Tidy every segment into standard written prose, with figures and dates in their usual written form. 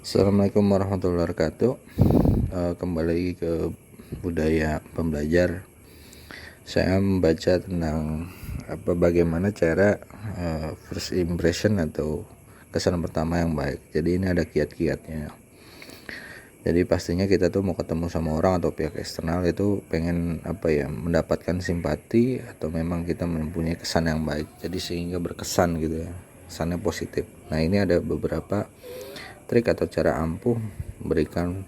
Assalamualaikum warahmatullahi wabarakatuh. Kembali lagi ke budaya pembelajar. Saya membaca tentang bagaimana cara first impression atau kesan pertama yang baik. Jadi ini ada kiat-kiatnya. Jadi pastinya kita tuh mau ketemu sama orang atau pihak eksternal itu pengen mendapatkan simpati atau memang kita mempunyai kesan yang baik. Jadi sehingga berkesan gitu ya, kesannya positif. Nah ini ada beberapa trik atau cara ampuh memberikan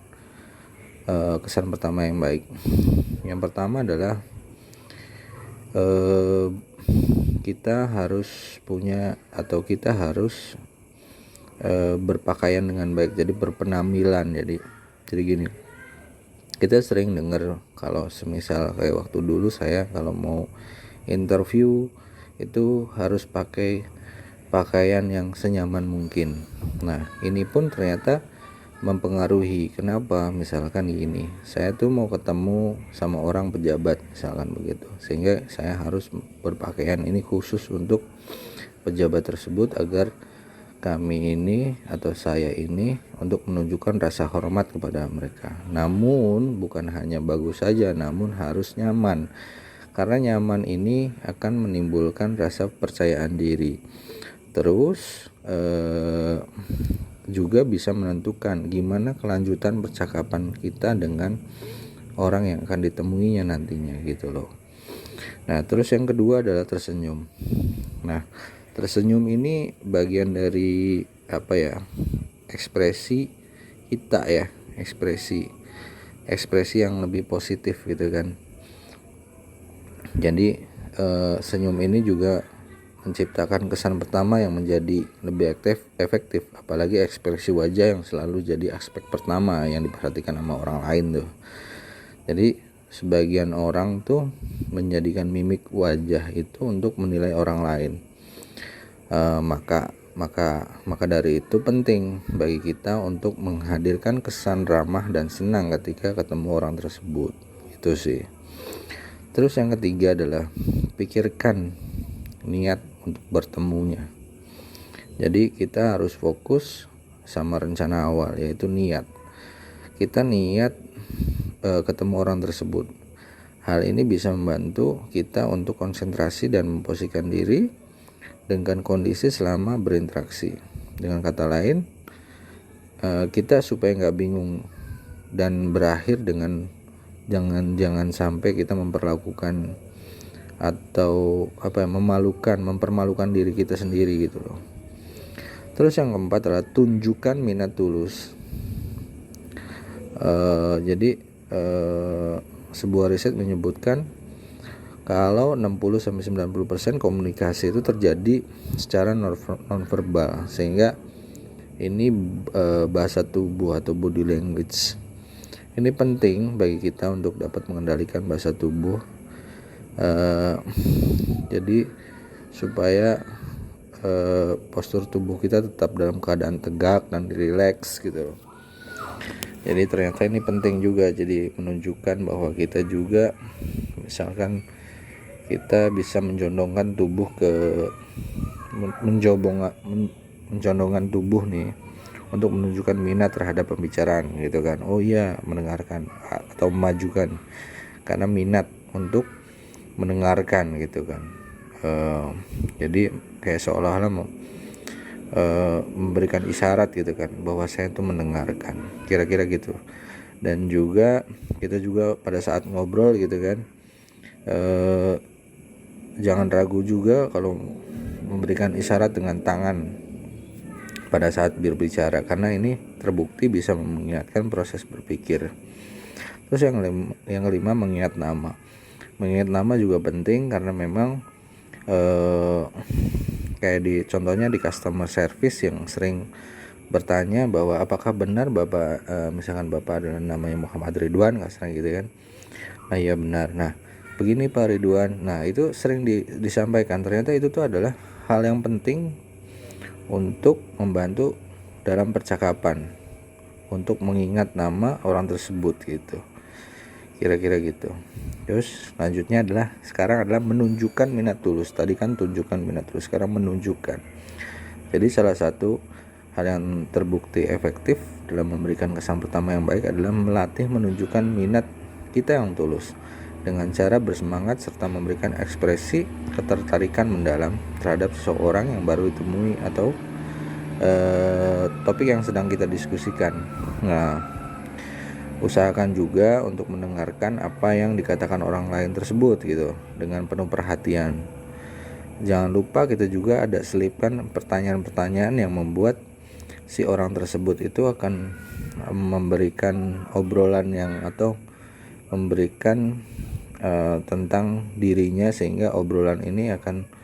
kesan pertama yang baik. Yang pertama adalah kita harus berpakaian dengan baik. Jadi berpenampilan. Jadi gini, kita sering dengar kalau semisal kayak waktu dulu saya kalau mau interview itu harus pakai pakaian yang senyaman mungkin. Nah ini pun ternyata mempengaruhi. Kenapa? Misalkan gini, saya tuh mau ketemu sama orang pejabat misalkan begitu, sehingga saya harus berpakaian ini khusus untuk pejabat tersebut agar kami ini atau saya ini untuk menunjukkan rasa hormat kepada mereka. Namun bukan hanya bagus saja, namun harus nyaman, karena nyaman ini akan menimbulkan rasa percayaan diri. Terus juga bisa menentukan gimana kelanjutan percakapan kita dengan orang yang akan ditemuinya nantinya gitu loh. Nah terus yang kedua adalah tersenyum. Nah tersenyum ini bagian dari ekspresi kita ya, ekspresi yang lebih positif gitu kan. Jadi senyum ini juga menciptakan kesan pertama yang menjadi lebih efektif, apalagi ekspresi wajah yang selalu jadi aspek pertama yang diperhatikan sama orang lain tuh. Jadi sebagian orang tuh menjadikan mimik wajah itu untuk menilai orang lain. Maka dari itu penting bagi kita untuk menghadirkan kesan ramah dan senang ketika ketemu orang tersebut. Itu sih. Terus yang ketiga adalah pikirkan niat untuk bertemunya. Jadi kita harus fokus sama rencana awal, yaitu niat. Kita niat ketemu orang tersebut. Hal ini bisa membantu kita untuk konsentrasi dan memposisikan diri dengan kondisi selama berinteraksi. Dengan kata lain, kita supaya nggak bingung dan berakhir dengan jangan sampai kita memperlakukan atau mempermalukan diri kita sendiri gitu loh. Terus yang keempat adalah tunjukkan minat tulus. Jadi sebuah riset menyebutkan kalau 60-90% komunikasi itu terjadi secara nonverbal, sehingga ini bahasa tubuh atau body language. Ini penting bagi kita untuk dapat mengendalikan bahasa tubuh. Jadi supaya postur tubuh kita tetap dalam keadaan tegak dan rileks gitu. Jadi ternyata ini penting juga, jadi menunjukkan bahwa kita juga misalkan kita bisa menjondongkan tubuh menjondongkan tubuh nih untuk menunjukkan minat terhadap pembicaraan gitu kan. Oh iya, mendengarkan atau memajukan karena minat untuk mendengarkan gitu kan. Jadi kayak seolah-olah memberikan isyarat gitu kan bahwa saya itu mendengarkan, kira-kira gitu. Dan juga kita juga pada saat ngobrol gitu kan, jangan ragu juga kalau memberikan isyarat dengan tangan pada saat berbicara, karena ini terbukti bisa mengingatkan proses berpikir. Terus yang kelima mengingat nama. Mengingat nama juga penting karena memang kayak contohnya di customer service yang sering bertanya bahwa apakah benar Bapak misalkan Bapak adalah namanya Muhammad Ridwan, kasarnya gitu kan. Nah iya benar. Nah begini Pak Ridwan. Nah itu sering disampaikan, ternyata itu tuh adalah hal yang penting untuk membantu dalam percakapan, untuk mengingat nama orang tersebut gitu, kira-kira gitu. Terus selanjutnya sekarang adalah menunjukkan minat tulus. Tadi kan tunjukkan minat tulus, sekarang menunjukkan. Jadi salah satu Hal yang terbukti efektif dalam memberikan kesan pertama yang baik adalah melatih menunjukkan minat kita yang tulus dengan cara bersemangat serta memberikan ekspresi ketertarikan mendalam terhadap seseorang yang baru ditemui atau topik yang sedang kita diskusikan. Nah, usahakan juga untuk mendengarkan apa yang dikatakan orang lain tersebut gitu dengan penuh perhatian. Jangan lupa kita juga ada selipkan pertanyaan-pertanyaan yang membuat si orang tersebut itu akan memberikan obrolan yang atau memberikan tentang dirinya, sehingga obrolan ini akan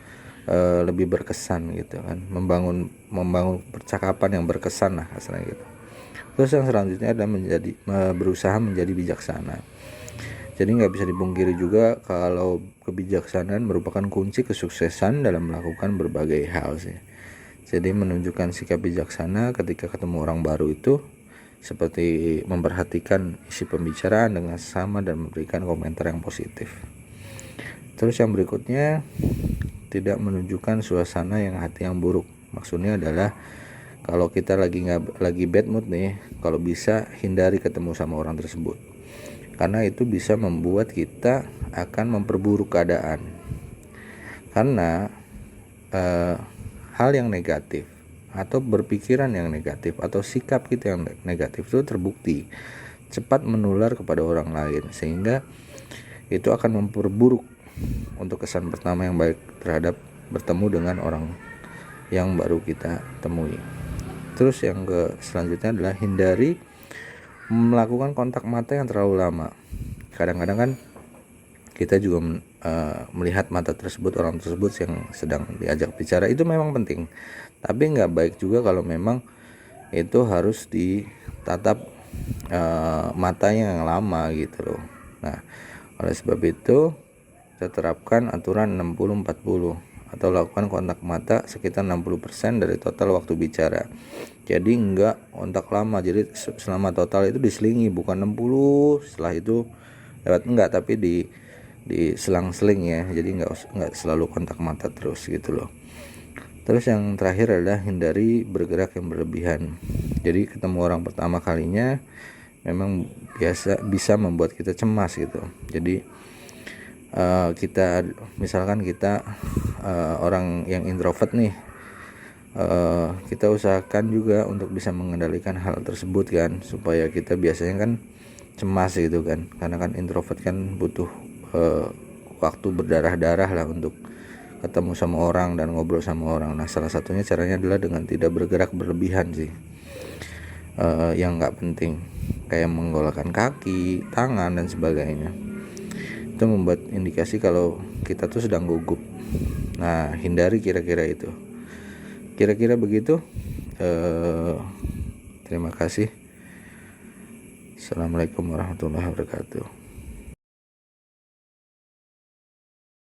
lebih berkesan gitu kan, membangun percakapan yang berkesan lah asalnya gitu. Terus yang selanjutnya adalah berusaha menjadi bijaksana. Jadi nggak bisa dipungkiri juga kalau kebijaksanaan merupakan kunci kesuksesan dalam melakukan berbagai hal sih. Jadi menunjukkan sikap bijaksana ketika ketemu orang baru itu seperti memperhatikan isi pembicaraan dengan sama dan memberikan komentar yang positif. Terus yang berikutnya, tidak menunjukkan suasana yang hati yang buruk. Maksudnya adalah kalau kita lagi bad mood nih, kalau bisa hindari ketemu sama orang tersebut. Karena itu bisa membuat kita akan memperburuk keadaan. Karena hal yang negatif atau berpikiran yang negatif atau sikap kita yang negatif itu terbukti cepat menular kepada orang lain, sehingga itu akan memperburuk untuk kesan pertama yang baik terhadap bertemu dengan orang yang baru kita temui. Terus yang selanjutnya adalah hindari melakukan kontak mata yang terlalu lama. Kadang-kadang kan kita juga melihat mata tersebut, orang tersebut yang sedang diajak bicara, itu memang penting, tapi nggak baik juga kalau memang itu harus ditatap matanya yang lama gitu loh. Nah, oleh sebab itu kita terapkan aturan 60-40 atau lakukan kontak mata sekitar 60% dari total waktu bicara. Jadi enggak kontak lama, jadi selama total itu diselingi, bukan 60 setelah itu lewat, enggak, tapi di selang-seling ya. Jadi enggak selalu kontak mata terus gitu loh. Terus yang terakhir adalah hindari bergerak yang berlebihan. Jadi ketemu orang pertama kalinya memang bisa membuat kita cemas gitu. Jadi misalkan kita orang yang introvert nih, kita usahakan juga untuk bisa mengendalikan hal tersebut kan, supaya kita biasanya kan cemas gitu kan, karena kan introvert kan butuh waktu berdarah-darah lah untuk ketemu sama orang dan ngobrol sama orang. Nah, salah satunya caranya adalah dengan tidak bergerak berlebihan sih, yang nggak penting kayak menggolakkan kaki, tangan dan sebagainya. Itu membuat indikasi kalau kita tuh sedang gugup. Nah, hindari kira-kira itu. Kira-kira begitu. Terima kasih. Assalamualaikum warahmatullahi wabarakatuh.